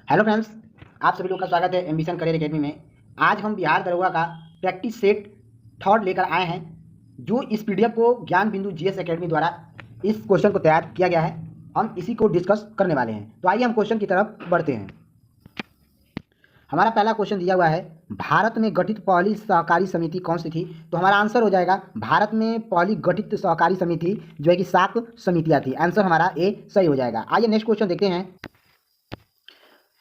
Hello friends, आप सभी लोग का स्वागत है एम्बिशन करियर एकेडमी में। आज हम बिहार दरोगा का प्रैक्टिस सेट थर्ड लेकर आए हैं, जो इस पीडीएफ को ज्ञान बिंदु जीएस एकेडमी द्वारा इस क्वेश्चन को तैयार किया गया है। हम इसी को डिस्कस करने वाले हैं। तो आइए हम क्वेश्चन की तरफ बढ़ते हैं। हमारा पहला क्वेश्चन दिया हुआ है, भारत में गठित पहली सहकारी समिति कौन सी थी? तो हमारा आंसर हो जाएगा, भारत में पहली गठित सहकारी समिति जो है कि 7 समितियां थी। आंसर हमारा ए सही हो जाएगा। आइए नेक्स्ट क्वेश्चन देखते हैं।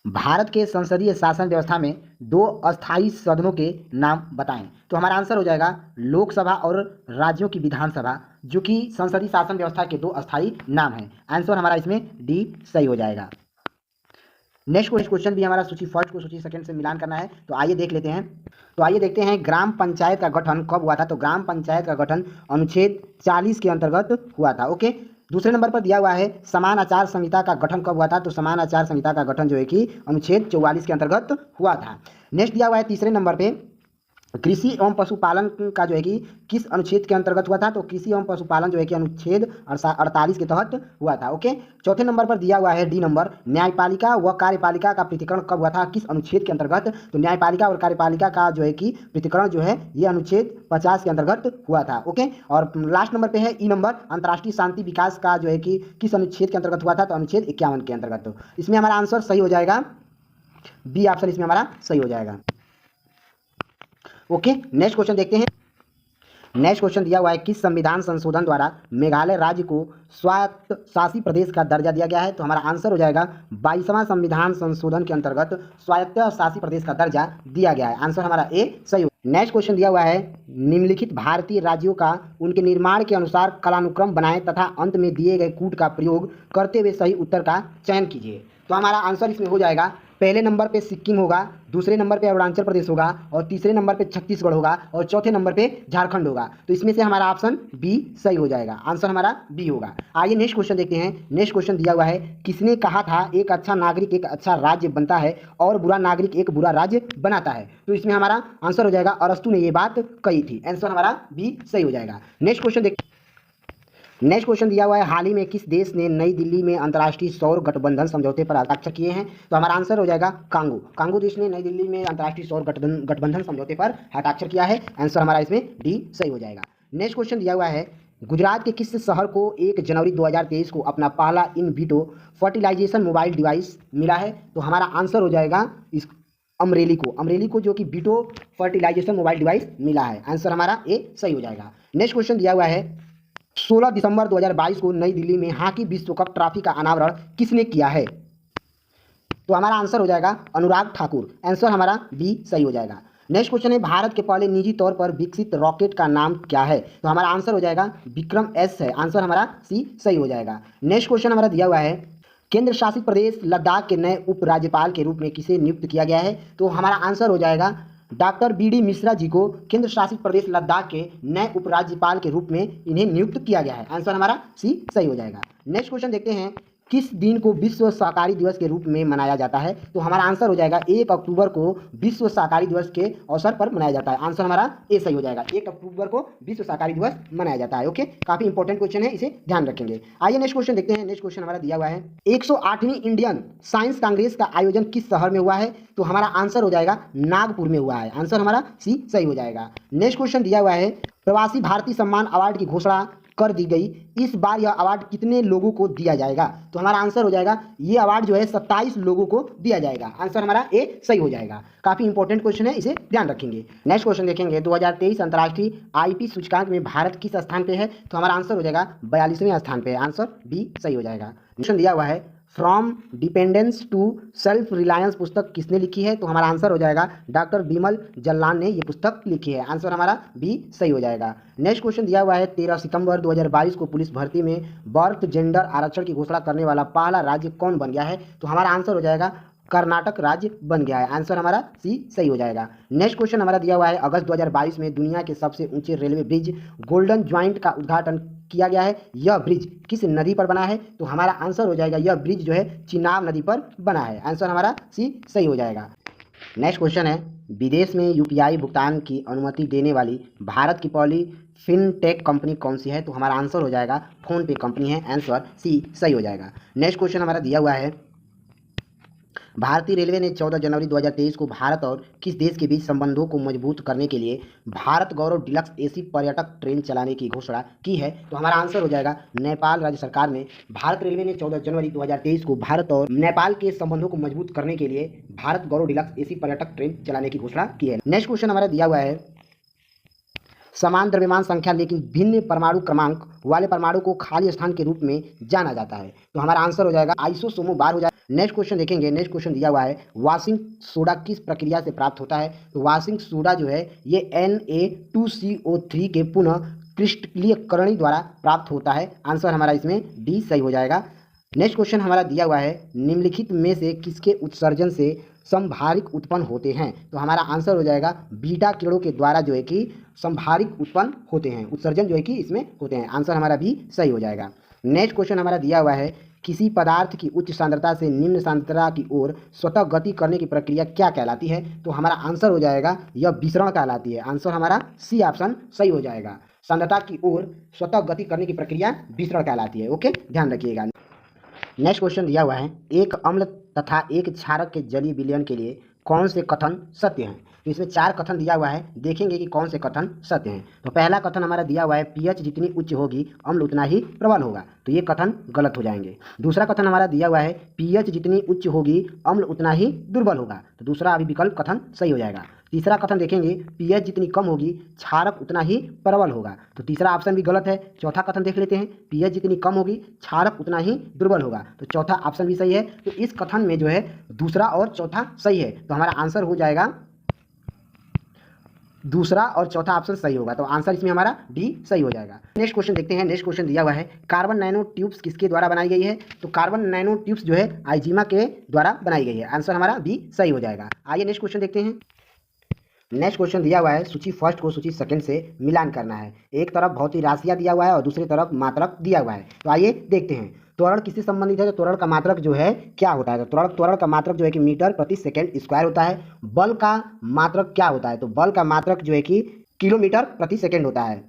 भारत के संसदीय शासन व्यवस्था में 2 अस्थायी सदनों के नाम बताएं। तो हमारा आंसर हो जाएगा लोकसभा और राज्यों की विधानसभा, जो कि संसदीय शासन व्यवस्था के 2 अस्थायी नाम हैं। आंसर हमारा इसमें डी सही हो जाएगा। नेक्स्ट क्वेश्चन भी हमारा सूची फर्स्ट को सूची सेकंड से मिलान करना है, तो आइए देख लेते हैं। तो आइए देखते हैं ग्राम पंचायत का गठन कब हुआ था। तो ग्राम पंचायत का गठन अनुच्छेद 40 के अंतर्गत हुआ था। ओके, दूसरे नंबर पर दिया हुआ है समान आचार संहिता का गठन कब हुआ था। तो समान आचार संहिता का गठन जो है कि अनुच्छेद 44 के अंतर्गत हुआ था। नेक्स्ट दिया हुआ है तीसरे नंबर पे कृषि एवं पशुपालन का जो है कि किस अनुच्छेद के अंतर्गत हुआ था। तो कृषि एवं पशुपालन जो है कि अनुच्छेद 48 के तहत हुआ था। ओके, चौथे नंबर पर दिया हुआ है डी नंबर, न्यायपालिका व कार्यपालिका का पृथक्करण कब हुआ था, किस अनुच्छेद के अंतर्गत। तो न्यायपालिका और कार्यपालिका का जो है कि पृथक्करण जो है ये अनुच्छेद 50 के अंतर्गत हुआ था। ओके, और लास्ट नंबर पे है ई नंबर, अंतर्राष्ट्रीय शांति विकास का जो है कि किस अनुच्छेद के अंतर्गत हुआ था। तो अनुच्छेद 51 के अंतर्गत। तो इसमें हमारा आंसर सही हो जाएगा, बी ऑप्शन इसमें हमारा सही हो जाएगा। ओके, नेक्स्ट क्वेश्चन देखते हैं। नेक्स्ट क्वेश्चन दिया हुआ है, किस संविधान संशोधन द्वारा मेघालय राज्य को स्वायत्त शासी प्रदेश का दर्जा दिया गया है। तो हमारा आंसर हो जाएगा 22वां संविधान संशोधन के अंतर्गत स्वायत्त शासी प्रदेश का दर्जा दिया गया है। आंसर हमारा ए सही। नेक्स्ट क्वेश्चन दिया हुआ है, निम्नलिखित भारतीय राज्यों का उनके निर्माण के अनुसार कालानुक्रम बनाएं तथा अंत में दिए गए कूट का प्रयोग करते हुए सही उत्तर का चयन कीजिए। तो हमारा आंसर इसमें हो जाएगा, पहले नंबर पे सिक्किम होगा, दूसरे नंबर पे अरुणाचल प्रदेश होगा, और तीसरे नंबर पे छत्तीसगढ़ होगा, और चौथे नंबर पे झारखंड होगा। तो इसमें से हमारा ऑप्शन बी सही हो जाएगा। आंसर हमारा बी होगा। आइए नेक्स्ट क्वेश्चन देखते हैं। नेक्स्ट क्वेश्चन दिया हुआ है, किसने कहा था एक अच्छा नागरिक एक अच्छा राज्य बनता है और बुरा नागरिक एक बुरा राज्य बनाता है। तो इसमें हमारा आंसर हो जाएगा अरस्तु ने ये बात कही थी। आंसर हमारा बी सही हो जाएगा। नेक्स्ट क्वेश्चन देखते हैं। नेक्स्ट क्वेश्चन दिया हुआ है, हाल ही में किस देश ने नई दिल्ली में अंतर्राष्ट्रीय सौर गठबंधन समझौते पर हस्ताक्षर किए हैं। तो हमारा आंसर हो जाएगा कांगो। कांगो देश ने नई दिल्ली में अंतर्राष्ट्रीय सौर गठबंधन समझौते पर हस्ताक्षर किया है। आंसर हमारा इसमें डी सही हो जाएगा। नेक्स्ट क्वेश्चन दिया हुआ है, गुजरात के किस शहर को 1 जनवरी 2023 को अपना पहला in vitro fertilization mobile device मिला है। तो हमारा आंसर हो जाएगा इस अमरेली को जो कि विट्रो फर्टिलाइजेशन मोबाइल डिवाइस मिला है। आंसर हमारा ए सही हो जाएगा। नेक्स्ट क्वेश्चन दिया हुआ है, 16 दिसंबर 2022 को नई दिल्ली में हॉकी विश्व कप ट्रॉफी का अनावरण किसने किया है। तो हमारा आंसर हो जाएगा अनुराग ठाकुर। आंसर हमारा बी सही हो जाएगा। नेक्स्ट क्वेश्चन है, भारत के पहले निजी तौर पर विकसित रॉकेट का नाम क्या है। तो हमारा आंसर हो जाएगा विक्रम एस है। आंसर हमारा सी सही हो जाएगा। नेक्स्ट क्वेश्चन हमारा दिया हुआ है, केंद्र शासित प्रदेश लद्दाख के नए उपराज्यपाल के रूप में किसे नियुक्त किया गया है। तो हमारा आंसर हो जाएगा doctor B D Mishra ji को केंद्र शासित प्रदेश लद्दाख के नए उपराज्यपाल के रूप में इन्हें नियुक्त किया गया है। आंसर हमारा सी सही हो जाएगा। नेक्स्ट क्वेश्चन देखते हैं, किस दिन को विश्व शाकाहारी दिवस के रूप में मनाया जाता है। तो हमारा आंसर हो जाएगा 1 अक्टूबर को विश्व शाकाहारी दिवस के अवसर पर मनाया जाता है। आंसर हमारा ए सही हो जाएगा। 1 अक्टूबर को विश्व शाकाहारी दिवस मनाया जाता है। ओके, काफी इंपॉर्टेंट क्वेश्चन है, इसे ध्यान रखेंगे। आइए नेक्स्ट क्वेश्चन देखते हैं। नेक्स्ट क्वेश्चन हमारा दिया हुआ है, 108वीं इंडियन साइंस कांग्रेस का आयोजन किस शहर में हुआ है। तो हमारा आंसर हो जाएगा नागपुर में हुआ है। आंसर हमारा सी सही हो जाएगा। नेक्स्ट क्वेश्चन दिया हुआ है, प्रवासी भारतीय सम्मान अवार्ड की घोषणा कर दी गई, इस बार यह अवार्ड कितने लोगों को दिया जाएगा। तो हमारा आंसर हो जाएगा ये अवार्ड जो है 27 लोगों को दिया जाएगा। आंसर हमारा ए सही हो जाएगा। काफी इंपॉर्टेंट क्वेश्चन है, इसे ध्यान रखेंगे। नेक्स्ट क्वेश्चन देखेंगे, 2023 अंतर्राष्ट्रीय आईपी सूचकांक में भारत किस स्थान पे है। तो हमारा आंसर हो जाएगा 42वें स्थान पे। आंसर बी सही हो जाएगा। क्वेश्चन दिया हुआ है, from dependence to self reliance पुस्तक किसने लिखी है। तो हमारा आंसर हो जाएगा डॉक्टर बिमल जल्लान ने ये पुस्तक लिखी है। आंसर हमारा बी सही हो जाएगा। नेक्स्ट क्वेश्चन दिया हुआ है, 13 सितंबर 2022 को पुलिस भर्ती में बर्थ जेंडर आरक्षण की घोषणा करने वाला पहला राज्य कौन बन गया है। तो हमारा आंसर हो जाएगा कर्नाटक राज्य बन गया है। आंसर हमारा सी सही हो जाएगा। नेक्स्ट क्वेश्चन हमारा दिया हुआ है, अगस्त 2022 में दुनिया के सबसे ऊंचे रेलवे ब्रिज गोल्डन ज्वाइंट का उद्घाटन किया गया है। यह ब्रिज किस नदी पर बना है। तो हमारा आंसर हो जाएगा यह ब्रिज जो है चिनाब नदी पर बना है। आंसर हमारा सी सही हो जाएगा। नेक्स्ट क्वेश्चन है, विदेश में यूपीआई भुगतान की अनुमति देने वाली भारत की पहली फिनटेक कंपनी कौन सी है। तो हमारा आंसर हो जाएगा फोन पे कंपनी है। आंसर सी सही हो जाएगा। नेक्स्ट क्वेश्चन हमारा दिया हुआ है, भारतीय रेलवे ने 14 जनवरी 2023 को भारत और किस देश के बीच संबंधों को मजबूत करने के लिए भारत गौरव डिलक्स एसी पर्यटक ट्रेन चलाने की घोषणा की है? तो हमारा आंसर हो जाएगा नेपाल राज्य सरकार ने। भारत रेलवे ने 14 जनवरी 2023 को भारत और नेपाल के संबंधों को मजबूत करने के लिए भारत गौरव डिलक्स एसी पर्यटक ट्रेन चलाने की घोषणा की है। नेक्स्ट क्वेश्चन हमारा दिया हुआ है, समान द्रव्यमान संख्या लेकिन भिन्न परमाणु क्रमांक वाले परमाणु को खाली स्थान के रूप में जाना जाता है। तो हमारा आंसर हो जाएगा आइसोसोमो बार हो जाएगा। नेक्स्ट क्वेश्चन देखेंगे, नेक्स्ट क्वेश्चन दिया हुआ है, वाशिंग सोडा किस प्रक्रिया से प्राप्त होता है? तो वाशिंग सोडा जो है ये Na2CO3 के पुनः क्रिस्टलीकरण द्वारा प्राप्त होता है। आंसर हमारा इसमें डी सही हो जाएगा। नेक्स्ट क्वेश्चन हमारा दिया हुआ है, निम्नलिखित में से किसके उत्सर्जन से संभारिक उत्पन्न होते हैं? तो हमारा आंसर हो जाएगा बीटा किरणों के द्वारा जो है कि संभारिक उत्पन्न होते हैं, उत्सर्जन जो है कि इसमें होते हैं। आंसर हमारा भी सही हो जाएगा। नेक्स्ट क्वेश्चन हमारा दिया हुआ है, किसी पदार्थ की उच्च सांद्रता से निम्न सांद्रता की ओर स्वतः गति करने की प्रक्रिया क्या कहलाती है? तो हमारा आंसर हो जाएगा यह विसरण कहलाती है। आंसर हमारा सी ऑप्शन सही हो जाएगा। सांद्रता की ओर स्वतः गति करने की प्रक्रिया विसरण कहलाती है। ओके, ध्यान रखिएगा। नेक्स्ट क्वेश्चन दिया हुआ है, एक अम्ल तथा एक क्षारक के जलीय विलयन के लिए कौन से कथन सत्य हैं? तो इसमें 4 कथन दिया हुआ है, देखेंगे कि कौन से कथन सत्य हैं। तो पहला कथन हमारा दिया हुआ है, पीएच जितनी उच्च होगी अम्ल उतना ही प्रबल होगा। तो ये कथन गलत हो जाएंगे। दूसरा कथन हमारा दिया हुआ है, पीएच जितनी उच्च होगी अम्ल उतना ही दुर्बल होगा। तो दूसरा अभी विकल्प कथन सही हो जाएगा। तीसरा कथन देखेंगे, पीएच जितनी कम होगी क्षारक उतना ही प्रबल होगा। तो तीसरा ऑप्शन भी गलत है। चौथा कथन देख लेते हैं, पीएच जितनी कम होगी क्षारक उतना ही दुर्बल होगा। तो चौथा ऑप्शन भी सही है। तो इस कथन में जो है दूसरा और चौथा सही है। तो हमारा आंसर हो जाएगा दूसरा और चौथा ऑप्शन सही होगा। तो आंसर इसमें हमारा डी सही हो जाएगा। नेक्स्ट क्वेश्चन देखते हैं। नेक्स्ट क्वेश्चन दिया हुआ है, कार्बन नैनो ट्यूब्स किसके द्वारा बनाई गई है? तो कार्बन नैनो ट्यूब्स जो है आइजिमा के द्वारा बनाई गई है। आंसर हमारा बी सही हो जाएगा। आइए नेक्स्ट क्वेश्चन देखते हैं। नेक्स्ट क्वेश्चन दिया हुआ है, सूची फर्स्ट को सूची सेकंड से मिलान करना है। एक तरफ भौतिक राशियां दिया हुआ है और दूसरी तरफ मात्रक दिया हुआ है। तो आइए देखते हैं, त्वरण किससे संबंधित है? तो त्वरण का मात्रक जो है क्या होता है? तो त्वरण का मात्रक जो है कि मीटर प्रति सेकंड स्क्वायर होता है। बल का मात्रक क्या होता है? तो बल का मात्रक जो है कि किलोमीटर प्रति सेकंड होता है।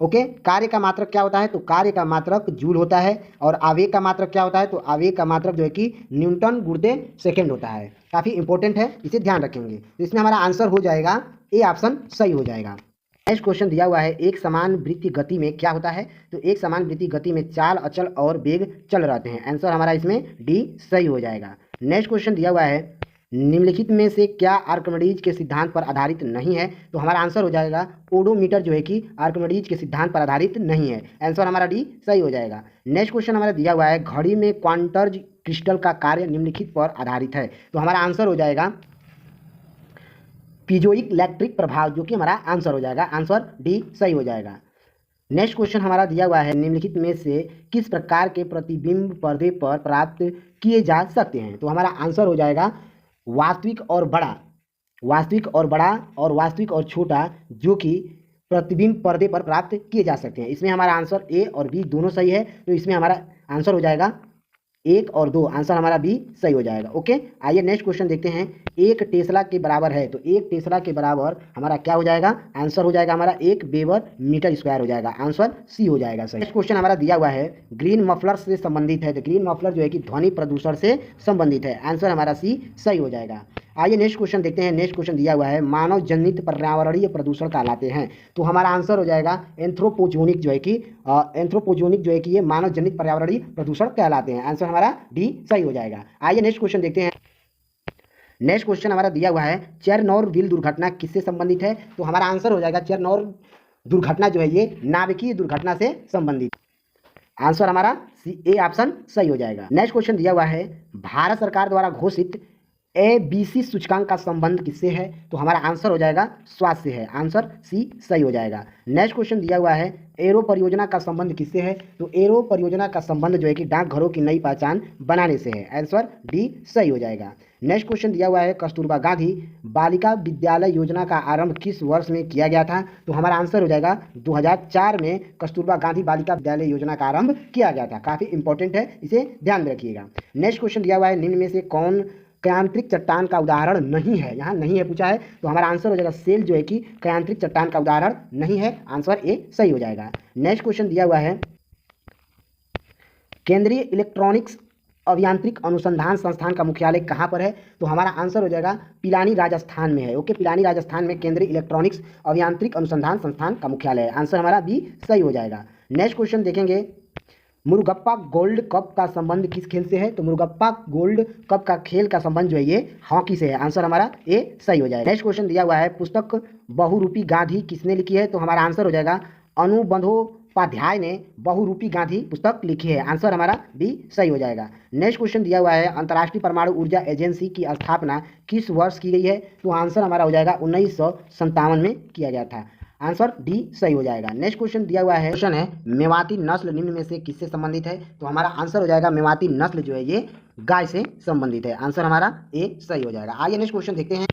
ओके, कार्य का मात्रक क्या होता है? तो कार्य का मात्रक जूल होता है। और आवेग का मात्रक क्या होता है? तो आवेग का मात्रक जो है कि न्यूटन गुणित सेकंड होता है। काफ़ी इंपॉर्टेंट है, इसे ध्यान रखेंगे। तो इसमें हमारा आंसर हो जाएगा ए ऑप्शन सही हो जाएगा। नेक्स्ट क्वेश्चन दिया हुआ है, एक समान वृत्तीय गति में क्या होता है? तो एक समान वृत्तीय गति में चाल, अचल और वेग चल रहते हैं। आंसर हमारा इसमें डी सही हो जाएगा। नेक्स्ट क्वेश्चन दिया हुआ है, निम्नलिखित में से क्या आर्किमिडीज के सिद्धांत पर आधारित नहीं है? तो हमारा आंसर हो जाएगा ओडोमीटर जो है कि आर्किमिडीज के सिद्धांत पर आधारित नहीं है। आंसर हमारा डी सही हो जाएगा। नेक्स्ट क्वेश्चन हमारा दिया हुआ है, घड़ी में क्वांटज क्रिस्टल का कार्य निम्नलिखित पर आधारित है। तो हमारा आंसर हो जाएगा पीजोइक इलेक्ट्रिक प्रभाव, जो कि हमारा आंसर हो जाएगा। आंसर डी सही हो जाएगा। नेक्स्ट क्वेश्चन हमारा दिया हुआ है, निम्नलिखित में से किस प्रकार के प्रतिबिंब पर्दे पर प्राप्त किए जा सकते हैं? तो हमारा आंसर हो जाएगा वास्तविक और बड़ा, वास्तविक और बड़ा और वास्तविक और छोटा, जो कि प्रतिबिंब पर्दे पर प्राप्त किए जा सकते हैं। इसमें हमारा आंसर ए और बी दोनों सही है। तो इसमें हमारा आंसर हो जाएगा 1 और 2। आंसर हमारा बी सही हो जाएगा। ओके, आइए नेक्स्ट क्वेश्चन देखते हैं। 1 टेस्ला के बराबर है, तो 1 टेस्ला के बराबर हमारा क्या हो जाएगा? आंसर हो जाएगा हमारा 1 वेबर मीटर स्क्वायर हो जाएगा। आंसर सी हो जाएगा सही। नेक्स्ट क्वेश्चन हमारा दिया हुआ है, ग्रीन मफलर से संबंधित है। तो ग्रीन मफलर जो है कि ध्वनि प्रदूषण से संबंधित है। आंसर हमारा सी सही हो जाएगा। आइए नेक्स्ट क्वेश्चन देखते हैं। नेक्स्ट क्वेश्चन दिया हुआ है, मानव जनित पर्यावरणीय प्रदूषण कहलाते हैं। तो हमारा आंसर हो जाएगा एंथ्रोपोजोनिक जो है कि एंथ्रोपोजोनिक जो है कि ये मानव जनित पर्यावरणीय प्रदूषण कहलाते हैं। आंसर हमारा डी सही हो जाएगा। आइए नेक्स्ट क्वेश्चन देखते हैं। नेक्स्ट क्वेश्चन हमारा दिया हुआ है, चेरनोबिल दुर्घटना किससे संबंधित है? तो हमारा आंसर हो जाएगा चेरनोबिल दुर्घटना जो है ये नाभिकीय दुर्घटना से संबंधित। आंसर हमारा ए ऑप्शन सही हो जाएगा। नेक्स्ट क्वेश्चन दिया हुआ है, भारत सरकार द्वारा घोषित ABC सूचकांक का संबंध किससे है? तो हमारा आंसर हो जाएगा स्वास्थ्य से है। आंसर सी सही हो जाएगा। नेक्स्ट क्वेश्चन दिया हुआ है, एरो परियोजना का संबंध किससे है? तो एरो परियोजना का संबंध जो है कि डाकघरों की नई पहचान बनाने से है। आंसर डी सही हो जाएगा। नेक्स्ट क्वेश्चन दिया हुआ है, कस्तूरबा गांधी बालिका विद्यालय योजना का आरंभ किस वर्ष में किया गया था? तो हमारा आंसर हो जाएगा 2004 में कस्तूरबा गांधी बालिका विद्यालय योजना का आरंभ किया गया था। काफ़ी इंपॉर्टेंट है, इसे ध्यान में रखिएगा। नेक्स्ट क्वेश्चन दिया हुआ है, निम्न में से कौन कयांत्रिक चट्टान का उदाहरण नहीं है? यहाँ नहीं है पूछा है। तो हमारा आंसर हो जाएगा सेल जो है कि कयांत्रिक चट्टान का उदाहरण नहीं है। आंसर ए सही हो जाएगा। नेक्स्ट क्वेश्चन दिया हुआ है, केंद्रीय इलेक्ट्रॉनिक्स अभियांत्रिक अनुसंधान संस्थान का मुख्यालय कहाँ पर है? तो हमारा आंसर हो जाएगा पिलानी राजस्थान में है। ओके, पिलानी राजस्थान में केंद्रीय इलेक्ट्रॉनिक्स अभियांत्रिक अनुसंधान संस्थान का मुख्यालय है। आंसर हमारा बी सही हो जाएगा। नेक्स्ट क्वेश्चन देखेंगे, मुरुगप्पा गोल्ड कप का संबंध किस खेल से है? तो मुरुगप्पा गोल्ड कप का खेल का संबंध जो है ये हॉकी से है। आंसर हमारा ए सही हो जाएगा। नेक्स्ट क्वेश्चन दिया हुआ है, पुस्तक बहुरूपी गांधी किसने लिखी है? तो हमारा आंसर हो जाएगा अनुबंधोपाध्याय ने बहुरूपी गांधी पुस्तक लिखी है। आंसर हमारा बी सही हो जाएगा। नेक्स्ट क्वेश्चन दिया हुआ है, अंतर्राष्ट्रीय परमाणु ऊर्जा एजेंसी की स्थापना किस वर्ष की गई है? तो आंसर हमारा हो जाएगा 1957 में किया गया था। आंसर डी सही हो जाएगा। नेक्स्ट क्वेश्चन दिया हुआ है, क्वेश्चन है मेवाती नस्ल निम्न में से किससे संबंधित है? तो हमारा आंसर हो जाएगा मेवाती नस्ल जो है ये गाय से संबंधित है। आंसर हमारा ए सही हो जाएगा। आइए नेक्स्ट क्वेश्चन देखते हैं।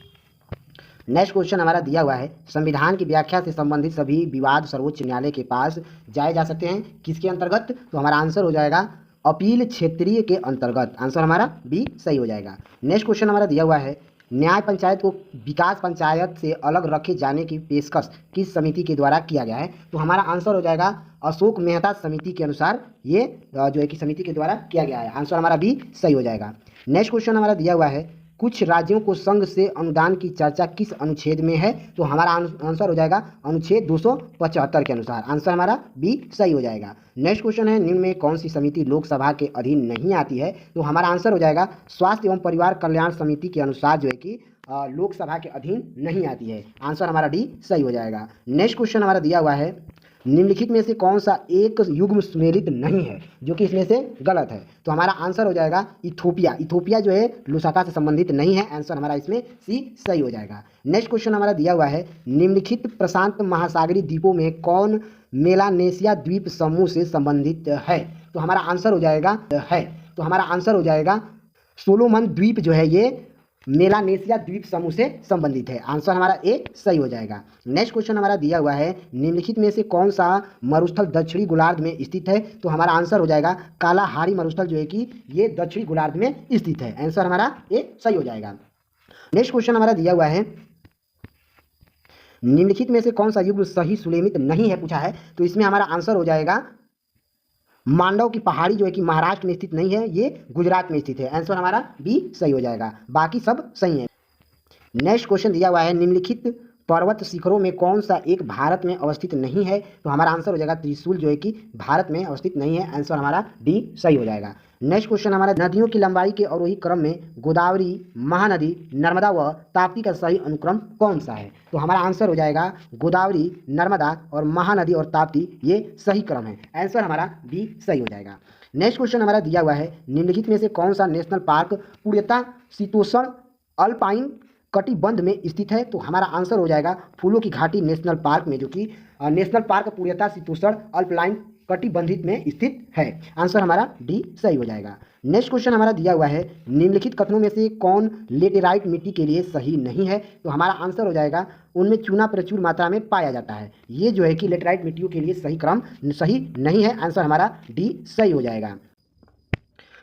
नेक्स्ट क्वेश्चन हमारा दिया हुआ है, संविधान की व्याख्या से संबंधित सभी विवाद सर्वोच्च न्यायालय के पास जाए जा सकते हैं किसके अंतर्गत? तो हमारा आंसर हो जाएगा अपील क्षेत्रीय के अंतर्गत। आंसर हमारा बी सही हो जाएगा। नेक्स्ट क्वेश्चन हमारा दिया हुआ है, न्याय पंचायत को विकास पंचायत से अलग रखे जाने की पेशकश किस समिति के द्वारा किया गया है? तो हमारा आंसर हो जाएगा अशोक मेहता समिति के अनुसार ये जो है कि समिति के द्वारा किया गया है। आंसर हमारा भी सही हो जाएगा। नेक्स्ट क्वेश्चन हमारा दिया हुआ है, कुछ राज्यों को संघ से अनुदान की चर्चा किस अनुच्छेद में है? तो हमारा आंसर हो जाएगा अनुच्छेद 275 के अनुसार। आंसर हमारा बी सही हो जाएगा। नेक्स्ट क्वेश्चन है, निम्न में कौन सी समिति लोकसभा के अधीन नहीं आती है? तो हमारा आंसर हो जाएगा स्वास्थ्य एवं परिवार कल्याण समिति के अनुसार जो है कि लोकसभा के अधीन नहीं आती है। आंसर हमारा डी सही हो जाएगा। नेक्स्ट क्वेश्चन हमारा दिया हुआ है, निम्नलिखित में से कौन सा एक युग्म सुमेलित नहीं है जो कि इसमें से गलत है? तो हमारा आंसर हो जाएगा इथोपिया। इथोपिया जो है लुसाका से संबंधित नहीं है। आंसर हमारा इसमें सी सही हो जाएगा। नेक्स्ट क्वेश्चन हमारा दिया हुआ है, निम्नलिखित प्रशांत महासागरीय द्वीपों में कौन मेलानेशिया द्वीप समूह से संबंधित है? तो हमारा आंसर हो जाएगा सोलोमन द्वीप जो है ये मेलानेशिया द्वीप समूह से संबंधित है। आंसर हमारा ए सही हो जाएगा। नेक्स्ट क्वेश्चन हमारा दिया हुआ है, निम्नलिखित में से कौन सा मरुस्थल दक्षिणी गोलार्ध में स्थित है? तो हमारा आंसर हो जाएगा कालाहारी मरुस्थल जो है कि ये दक्षिणी गोलार्ध में स्थित है। आंसर हमारा ए सही हो जाएगा। नेक्स्ट क्वेश्चन हमारा दिया हुआ है, निम्नलिखित में से कौन सा युग्म सही सुलेमित नहीं है पूछा है। तो इसमें हमारा आंसर हो जाएगा मांडव की पहाड़ी जो है कि महाराष्ट्र में स्थित नहीं है, ये गुजरात में स्थित है। आंसर हमारा बी सही हो जाएगा। बाकी सब सही है। नेक्स्ट क्वेश्चन दिया हुआ है, निम्नलिखित पर्वत शिखरों में कौन सा एक भारत में अवस्थित नहीं है? तो हमारा आंसर हो जाएगा त्रिशूल जो है कि भारत में अवस्थित नहीं है। आंसर हमारा डी सही हो जाएगा। नेक्स्ट क्वेश्चन हमारा, नदियों की लंबाई के अवरोही क्रम में गोदावरी, महानदी, नर्मदा व ताप्ती का सही अनुक्रम कौन सा है? तो हमारा आंसर हो जाएगा गोदावरी, नर्मदा और महानदी और ताप्ती ये सही क्रम है। आंसर हमारा बी सही हो जाएगा। नेक्स्ट क्वेश्चन हमारा दिया हुआ है, निम्नलिखित में से कौन सा नेशनल पार्क पूर्णतः शीतोष्ण अल्पाइन कटिबंध में स्थित है? तो हमारा आंसर हो जाएगा फूलों की घाटी नेशनल पार्क में, जो कि नेशनल पार्क पूर्णतः शीतोष्ण अल्पाइन कटिबंधित में स्थित है। आंसर हमारा डी सही हो जाएगा। नेक्स्ट क्वेश्चन हमारा दिया हुआ है, निम्नलिखित कथनों में से कौन लेटेराइट मिट्टी के लिए सही नहीं है? तो हमारा आंसर हो जाएगा उनमें चूना प्रचुर मात्रा में पाया जाता है। ये जो है कि लेटेराइट मिट्टियों के लिए सही क्रम सही नहीं है। आंसर हमारा डी सही हो जाएगा।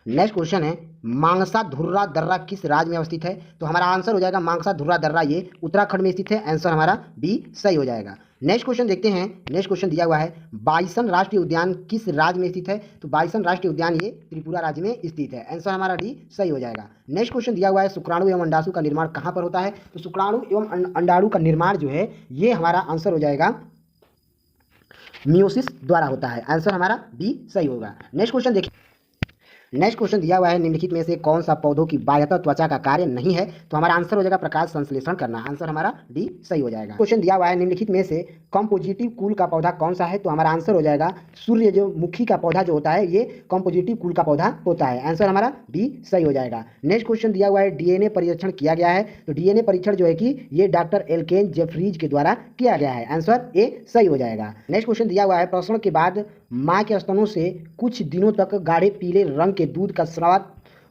नेक्स्ट क्वेश्चन है, मांगसा धुर्रा दर्रा किस राज्य में अवस्थित है? तो हमारा आंसर हो जाएगा मांगसा धुर्रा दर्रा ये उत्तराखंड में स्थित है। आंसर हमारा बी सही हो जाएगा। नेक्स्ट क्वेश्चन देखते हैं। नेक्स्ट क्वेश्चन दिया हुआ है, बाइसन राष्ट्रीय उद्यान किस राज्य में स्थित है? तो बाइसन राष्ट्रीय उद्यान ये त्रिपुरा राज्य में स्थित है। आंसर हमारा डी सही हो जाएगा। नेक्स्ट क्वेश्चन दिया हुआ है, शुक्राणु एवं अंडाशु का निर्माण कहाँ पर होता है? तो शुक्राणु एवं अंडाणु का निर्माण जो है ये हमारा आंसर हो जाएगा मियोसिस द्वारा होता है। आंसर हमारा बी सही होगा। नेक्स्ट क्वेश्चन देखिए। नेक्स्ट क्वेश्चन दिया हुआ है, निम्नलिखित में से कौन सा पौधों की बाह्यतः त्वचा का कार्य नहीं है? तो हमारा आंसर हो जाएगा प्रकाश संश्लेषण करना। आंसर हमारा डी सही हो जाएगा। क्वेश्चन दिया हुआ है, निम्नलिखित में से कंपोजिटिव कुल का पौधा कौन सा है? तो हमारा आंसर हो जाएगा सूर्यमुखी का पौधा जो होता है ये कंपोजिटिव कुल का पौधा होता है। आंसर हमारा बी सही हो जाएगा। नेक्स्ट क्वेश्चन दिया हुआ है, डीएनए परीक्षण किया गया है। तो डीएनए परीक्षण जो है कि ये डॉक्टर एल्केन जेफरीज के द्वारा किया गया है। आंसर ए सही हो जाएगा। नेक्स्ट क्वेश्चन दिया हुआ है, प्रसवण के बाद माँ के स्तनों से कुछ दिनों तक गाढ़े पीले रंग के दूध का स्राव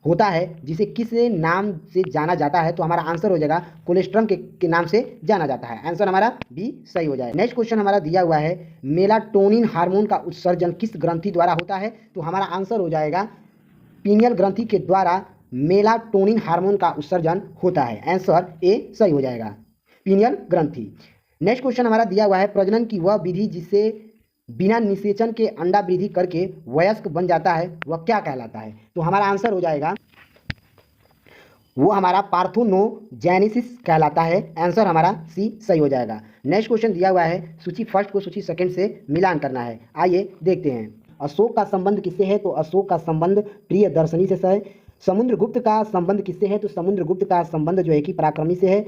होता है, जिसे किस नाम से जाना जाता है? तो हमारा आंसर हो जाएगा कोलेस्ट्रम के नाम से जाना जाता है। आंसर हमारा बी सही हो जाएगा। नेक्स्ट क्वेश्चन हमारा दिया हुआ है, मेलाटोनिन हार्मोन का उत्सर्जन किस ग्रंथि द्वारा होता है? तो हमारा आंसर हो जाएगा पीनियल ग्रंथि के द्वारा मेलाटोनिन हार्मोन का उत्सर्जन होता है। आंसर ए सही हो जाएगा, पीनियल ग्रंथि। नेक्स्ट क्वेश्चन हमारा दिया हुआ है, प्रजनन की वह विधि जिससे बिना निषेचन के अंडा वृद्धि करके वयस्क बन जाता है वह क्या कहलाता है? तो हमारा आंसर हो जाएगा वो हमारा पार्थेनोजेनेसिस कहलाता है। आंसर हमारा सी सही हो जाएगा। नेक्स्ट क्वेश्चन दिया हुआ है, सूची फर्स्ट को सूची सेकंड से मिलान करना है। आइए देखते हैं। अशोक का संबंध किससे है? तो अशोक का संबंध प्रियदर्शनी से है। समुद्रगुप्त का संबंध किससे है? तो समुद्रगुप्त का संबंध जो है कि पराक्रमी से है।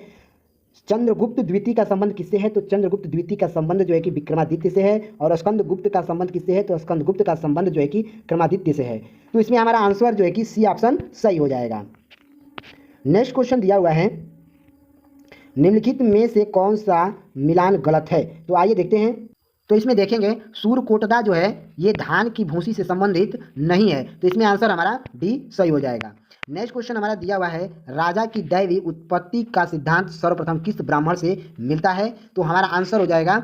चंद्रगुप्त द्वितीय का संबंध किससे है? तो चंद्रगुप्त द्वितीय का संबंध जो है कि विक्रमादित्य से है। और स्कंदगुप्त का संबंध किससे है? तो स्कंदगुप्त का संबंध जो है कि क्रमादित्य से है। तो इसमें हमारा आंसर जो है कि सी ऑप्शन सही हो जाएगा। नेक्स्ट क्वेश्चन दिया हुआ है, निम्नलिखित में से कौन सा मिलान गलत है? तो आइए देखते हैं। तो इसमें देखेंगे सूर्यकोटदा जो है ये धान की भूसी से संबंधित नहीं है, तो इसमें आंसर हमारा डी सही हो जाएगा। नेक्स्ट क्वेश्चन हमारा दिया हुआ है, राजा की दैवी उत्पत्ति का सिद्धांत सर्वप्रथम किस ब्राह्मण से मिलता है? तो हमारा आंसर हो जाएगा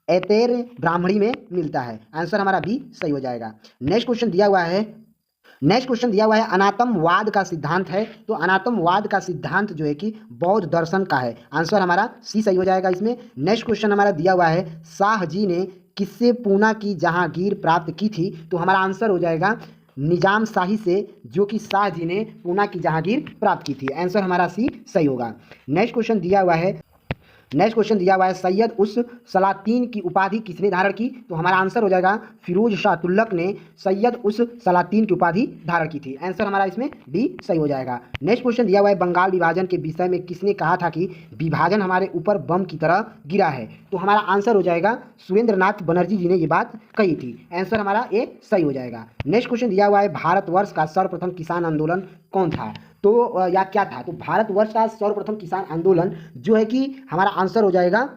ऐतेर ब्राह्मणी में मिलता है। आंसर हमारा बी सही हो जाएगा। नेक्स्ट क्वेश्चन दिया हुआ है, अनातमवाद का सिद्धांत है। तो अनातमवाद का सिद्धांत जो है कि बौद्ध दर्शन का है। आंसर हमारा सी सही हो जाएगा इसमें। नेक्स्ट क्वेश्चन हमारा दिया हुआ है, शाह जी ने किससे पूना की जहांगीर प्राप्त की थी? तो हमारा आंसर हो जाएगा निजाम शाही से, जो कि शाह जी ने पूना की जहांगीर प्राप्त की थी। आंसर हमारा सी सही होगा। नेक्स्ट क्वेश्चन दिया हुआ है, सैयद उस सलातीन की उपाधि किसने धारण की? तो हमारा आंसर हो जाएगा फिरोज शाह तुगलक ने सैयद उस सलातीन की उपाधि धारण की थी। आंसर हमारा इसमें डी सही हो जाएगा। नेक्स्ट क्वेश्चन दिया हुआ है, बंगाल विभाजन के विषय में किसने कहा था कि विभाजन हमारे ऊपर बम की तरह गिरा है? तो हमारा आंसर हो जाएगा सुरेंद्रनाथ बनर्जी जी ने ये बात कही थी। आंसर हमारा ए सही हो जाएगा। नेक्स्ट क्वेश्चन दिया हुआ है, भारतवर्ष का सर्वप्रथम किसान आंदोलन कौन था? तो या क्या था? तो भारतवर्ष का सर्वप्रथम किसान आंदोलन जो है कि हमारा आंसर हो जाएगा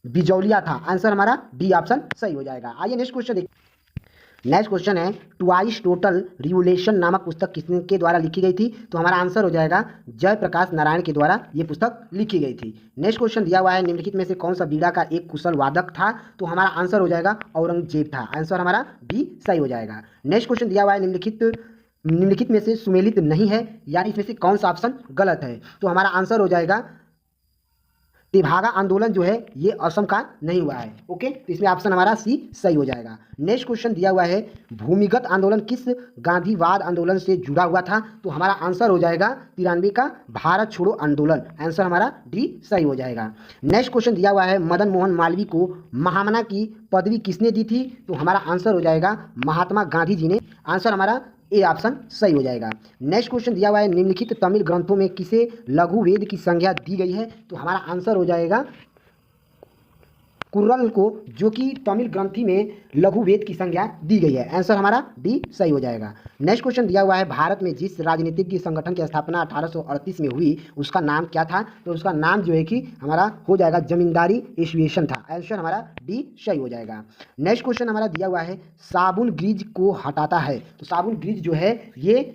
बिजौलिया था। आंसर हमारा डी ऑप्शन सही हो जाएगा। आइए नेक्स्ट क्वेश्चन देखिए। नेक्स्ट क्वेश्चन है, ट्वाइस टोटल रिवोल्यूशन नामक पुस्तक किसके द्वारा लिखी गई थी? तो हमारा आंसर हो जाएगा जयप्रकाश नारायण के द्वारा ये पुस्तक लिखी गई थी। नेक्स्ट क्वेश्चन दिया हुआ है, निम्नलिखित में से कौन सा बीड़ा का एक कुशल वादक था? तो हमारा आंसर हो जाएगा औरंगजेब था। आंसर हमारा बी सही हो जाएगा। नेक्स्ट क्वेश्चन दिया हुआ है, निम्नलिखित में से सुमेलित नहीं है, यानी इसमें से कौन सा ऑप्शन गलत है? तो हमारा आंसर हो जाएगा तेभागा आंदोलन जो है ये असम का नहीं हुआ है। ओके, तो इसमें ऑप्शन हमारा सी सही हो जाएगा। नेक्स्ट क्वेश्चन दिया हुआ है, भूमिगत आंदोलन किस गांधीवाद आंदोलन से जुड़ा हुआ था? तो हमारा आंसर हो जाएगा 93 का भारत छोड़ो आंदोलन। आंसर हमारा डी सही हो जाएगा। नेक्स्ट क्वेश्चन दिया हुआ है, मदन मोहन मालवीय को महामना की पदवी किसने दी थी? तो हमारा आंसर हो जाएगा महात्मा गांधी जी ने। आंसर हमारा ए ऑप्शन सही हो जाएगा। नेक्स्ट क्वेश्चन दिया हुआ है, निम्नलिखित तमिल ग्रंथों में किसे लघु वेद की संज्ञा दी गई है? तो हमारा आंसर हो जाएगा कुर्रल को, जो कि तमिल ग्रंथि में लघु वेद की संज्ञा दी गई है। आंसर हमारा डी सही हो जाएगा। नेक्स्ट क्वेश्चन दिया हुआ है, भारत में जिस राजनीतिक संगठन की स्थापना 1838 में हुई उसका नाम क्या था? तो उसका नाम जो है कि हमारा हो जाएगा जमींदारी एसोसिएशन था। आंसर हमारा डी सही हो जाएगा। नेक्स्ट क्वेश्चन हमारा दिया हुआ है, साबुन ग्रीज को हटाता है। तो साबुन ग्रीज जो है ये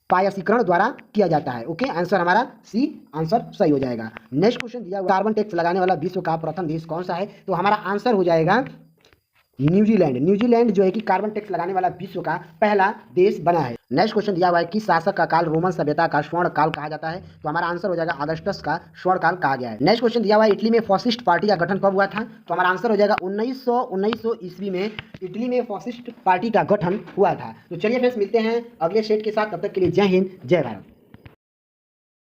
पायसीकरण द्वारा किया जाता है। ओके, आंसर हमारा सी आंसर सही हो जाएगा। नेक्स्ट क्वेश्चन दिया हुआ, कार्बन टैक्स लगाने वाला विश्व का प्रथम देश कौन सा है? तो हमारा आंसर हो जाएगा न्यूजीलैंड। न्यूजीलैंड जो है कि कार्बन टैक्स लगाने वाला विश्व का पहला देश बना है। नेक्स्ट क्वेश्चन दिया हुआ है, किस शासक का काल रोमन सभ्यता का स्वर्ण काल कहा जाता है? तो हमारा आंसर हो जाएगा अगस्टस का स्वर्ण काल कहा गया है। नेक्स्ट क्वेश्चन दिया हुआ है, इटली में फॉसिस्ट पार्टी का गठन कब हुआ था? तो हमारा आंसर हो जाएगा 1900 ईस्वी में इटली में फॉसिस्ट पार्टी का गठन हुआ था। तो चलिए फ्रेंड्स, मिलते हैं अगले सेट के साथ। तब तक के लिए जय हिंद, जय भारत।